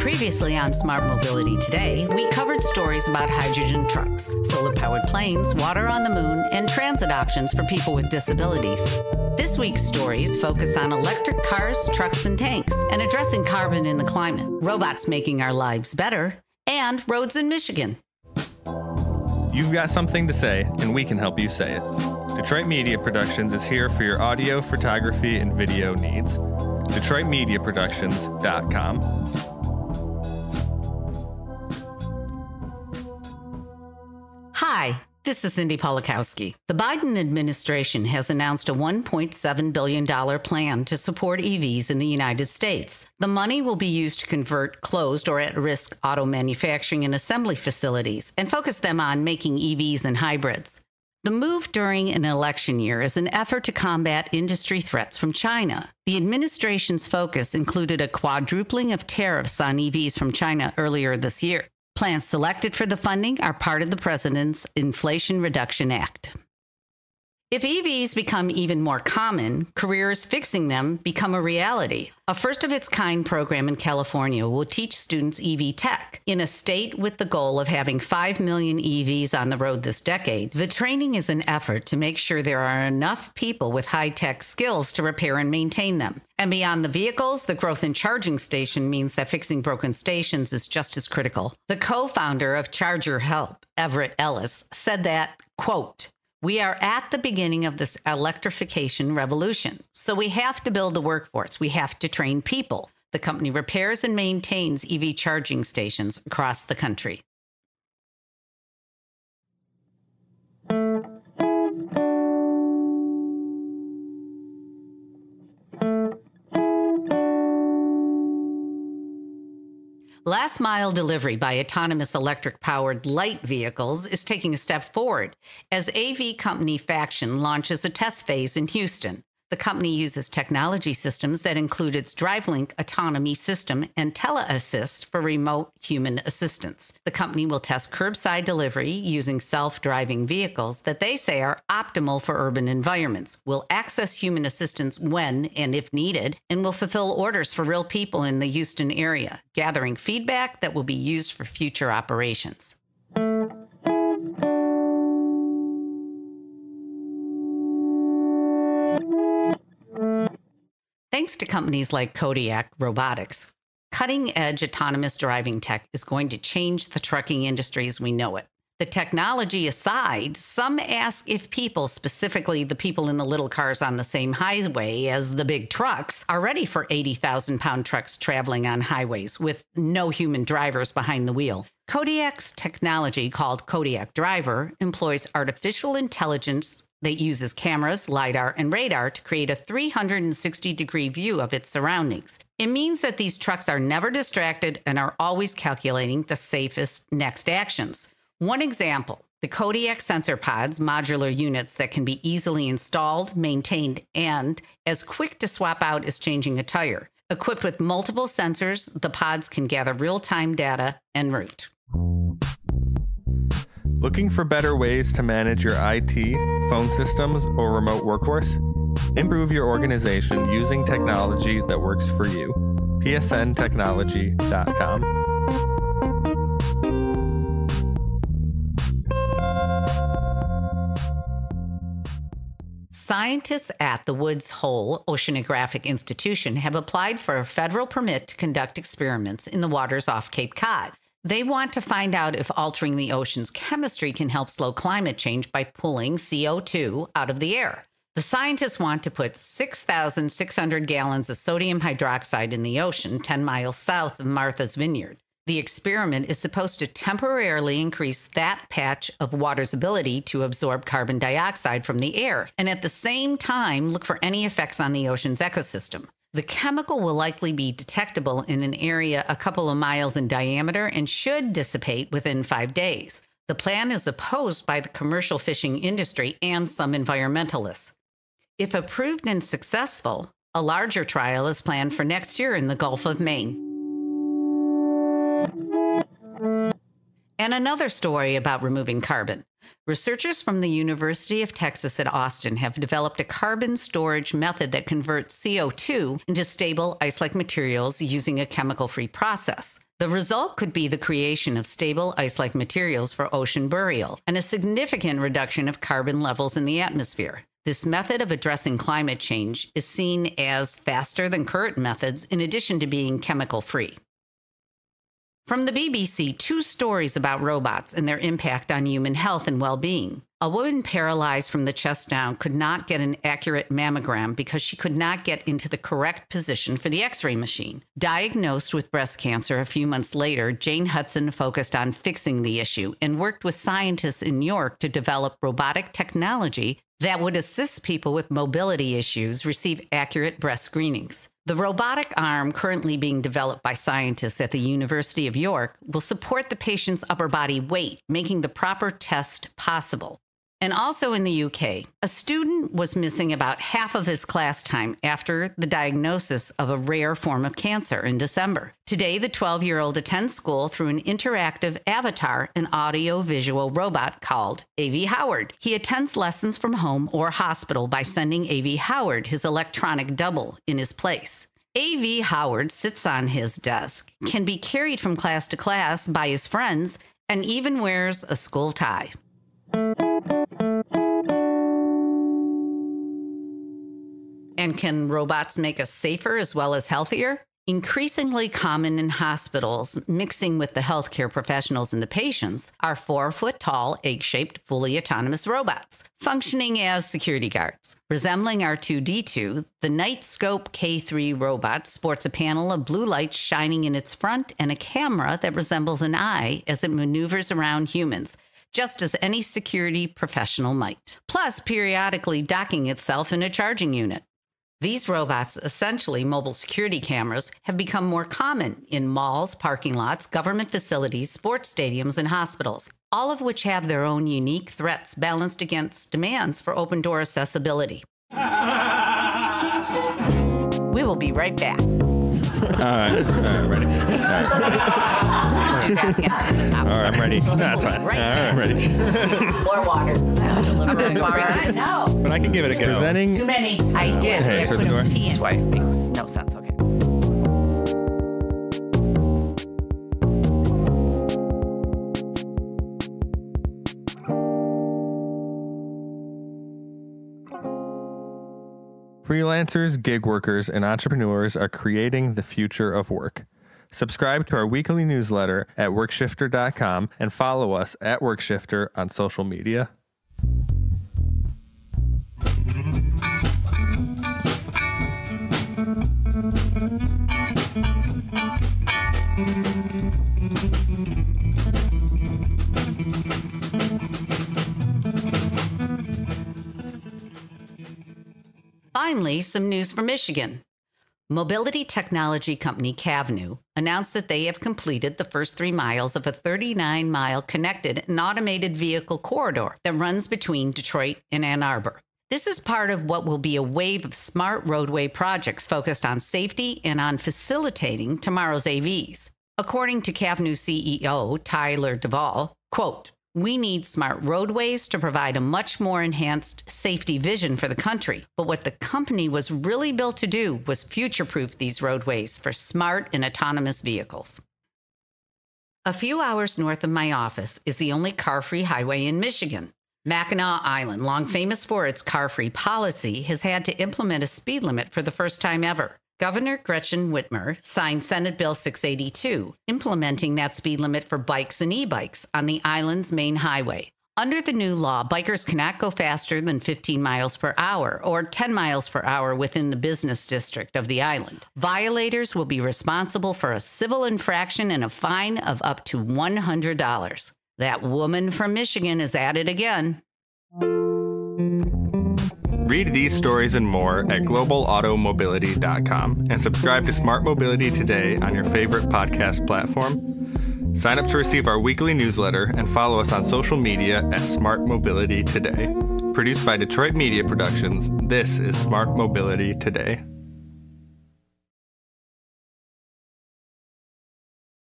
Previously on Smart Mobility Today, we covered stories about hydrogen trucks, solar-powered planes, water on the moon, and transit options for people with disabilities. This week's stories focus on electric cars, trucks, and tanks, and addressing carbon in the climate, robots making our lives better, and roads in Michigan. You've got something to say, and we can help you say it. Detroit Media Productions is here for your audio, photography, and video needs. DetroitMediaProductions.com. Hi, this is Cindy Polakowski. The Biden administration has announced a $1.7 billion plan to support EVs in the United States. The money will be used to convert closed or at-risk auto manufacturing and assembly facilities and focus them on making EVs and hybrids. The move during an election year is an effort to combat industry threats from China. The administration's focus included a quadrupling of tariffs on EVs from China earlier this year. Plans selected for the funding are part of the president's Inflation Reduction Act. If EVs become even more common, careers fixing them become a reality. A first-of-its-kind program in California will teach students EV tech. In a state with the goal of having 5 million EVs on the road this decade, the training is an effort to make sure there are enough people with high-tech skills to repair and maintain them. And beyond the vehicles, the growth in charging station means that fixing broken stations is just as critical. The co-founder of Charger Help, Everett Ellis, said that, quote, "We are at the beginning of this electrification revolution, so we have to build the workforce. We have to train people." The company repairs and maintains EV charging stations across the country. Last mile delivery by autonomous electric-powered light vehicles is taking a step forward as AV company Faction launches a test phase in Houston. The company uses technology systems that include its DriveLink autonomy system and TeleAssist for remote human assistance. The company will test curbside delivery using self-driving vehicles that they say are optimal for urban environments, will access human assistance when and if needed, and will fulfill orders for real people in the Houston area, gathering feedback that will be used for future operations. Thanks to companies like Kodiak Robotics, cutting-edge autonomous driving tech is going to change the trucking industry as we know it. The technology aside, some ask if people, specifically the people in the little cars on the same highway as the big trucks, are ready for 80,000-pound trucks traveling on highways with no human drivers behind the wheel. Kodiak's technology, called Kodiak Driver, employs artificial intelligence that uses cameras, LiDAR, and radar to create a 360-degree view of its surroundings. It means that these trucks are never distracted and are always calculating the safest next actions. One example, the Kodiak sensor pods, modular units that can be easily installed, maintained, and as quick to swap out as changing a tire. Equipped with multiple sensors, the pods can gather real-time data en route. Looking for better ways to manage your IT, phone systems, or remote workforce? Improve your organization using technology that works for you. psntechnology.com. Scientists at the Woods Hole Oceanographic Institution have applied for a federal permit to conduct experiments in the waters off Cape Cod. They want to find out if altering the ocean's chemistry can help slow climate change by pulling CO2 out of the air. The scientists want to put 6,600 gallons of sodium hydroxide in the ocean 10 miles south of Martha's Vineyard. The experiment is supposed to temporarily increase that patch of water's ability to absorb carbon dioxide from the air, and at the same time look for any effects on the ocean's ecosystem. The chemical will likely be detectable in an area a couple of miles in diameter and should dissipate within 5 days. The plan is opposed by the commercial fishing industry and some environmentalists. If approved and successful, a larger trial is planned for next year in the Gulf of Maine. And another story about removing carbon. Researchers from the University of Texas at Austin have developed a carbon storage method that converts CO2 into stable ice-like materials using a chemical-free process. The result could be the creation of stable ice-like materials for ocean burial and a significant reduction of carbon levels in the atmosphere. This method of addressing climate change is seen as faster than current methods in addition to being chemical-free. From the BBC, 2 stories about robots and their impact on human health and well-being. A woman paralyzed from the chest down could not get an accurate mammogram because she could not get into the correct position for the X-ray machine. Diagnosed with breast cancer a few months later, Jane Hudson focused on fixing the issue and worked with scientists in New York to develop robotic technology that would assist people with mobility issues receive accurate breast screenings. The robotic arm currently being developed by scientists at the University of York will support the patient's upper body weight, making the proper test possible. And also in the UK, a student was missing about half of his class time after the diagnosis of a rare form of cancer in December. Today, the 12-year-old attends school through an interactive avatar and audio-visual robot called A.V. Howard. He attends lessons from home or hospital by sending A.V. Howard his electronic double in his place. A.V. Howard sits on his desk, can be carried from class to class by his friends, and even wears a school tie. And can robots make us safer as well as healthier? Increasingly common in hospitals, mixing with the healthcare professionals and the patients, are 4-foot-tall, egg-shaped, fully autonomous robots, functioning as security guards. Resembling R2-D2, the Knightscope K3 robot sports a panel of blue lights shining in its front and a camera that resembles an eye as it maneuvers around humans, just as any security professional might. Plus, periodically docking itself in a charging unit. These robots, essentially mobile security cameras, have become more common in malls, parking lots, government facilities, sports stadiums, and hospitals, all of which have their own unique threats balanced against demands for open-door accessibility. We will be right back. All right, ready. All right, I'm ready. No, that's fine. Right. All right, I'm ready. More water. I'm going to water. I know. But I can give it a go. Presenting. Too many. I did. Hey, I shut put the door. a pee in. It makes no sense. Okay. Freelancers, gig workers, and entrepreneurs are creating the future of work. Subscribe to our weekly newsletter at workshifter.com and follow us at Workshifter on social media. Finally, some news from Michigan. Mobility technology company Cavnu announced that they have completed the first 3 miles of a 39-mile connected and automated vehicle corridor that runs between Detroit and Ann Arbor. This is part of what will be a wave of smart roadway projects focused on safety and on facilitating tomorrow's AVs. According to Cavnu CEO Tyler Duvall, quote, "We need smart roadways to provide a much more enhanced safety vision for the country. But what the company was really built to do was future-proof these roadways for smart and autonomous vehicles." A few hours north of my office is the only car-free highway in Michigan. Mackinac Island, long famous for its car-free policy, has had to implement a speed limit for the first time ever. Governor Gretchen Whitmer signed Senate Bill 682, implementing that speed limit for bikes and e-bikes on the island's main highway. Under the new law, bikers cannot go faster than 15 miles per hour or 10 miles per hour within the business district of the island. Violators will be responsible for a civil infraction and a fine of up to $100. That woman from Michigan is at it again. Read these stories and more at globalautomobility.com and subscribe to Smart Mobility Today on your favorite podcast platform. Sign up to receive our weekly newsletter and follow us on social media at Smart Mobility Today. Produced by Detroit Media Productions, this is Smart Mobility Today.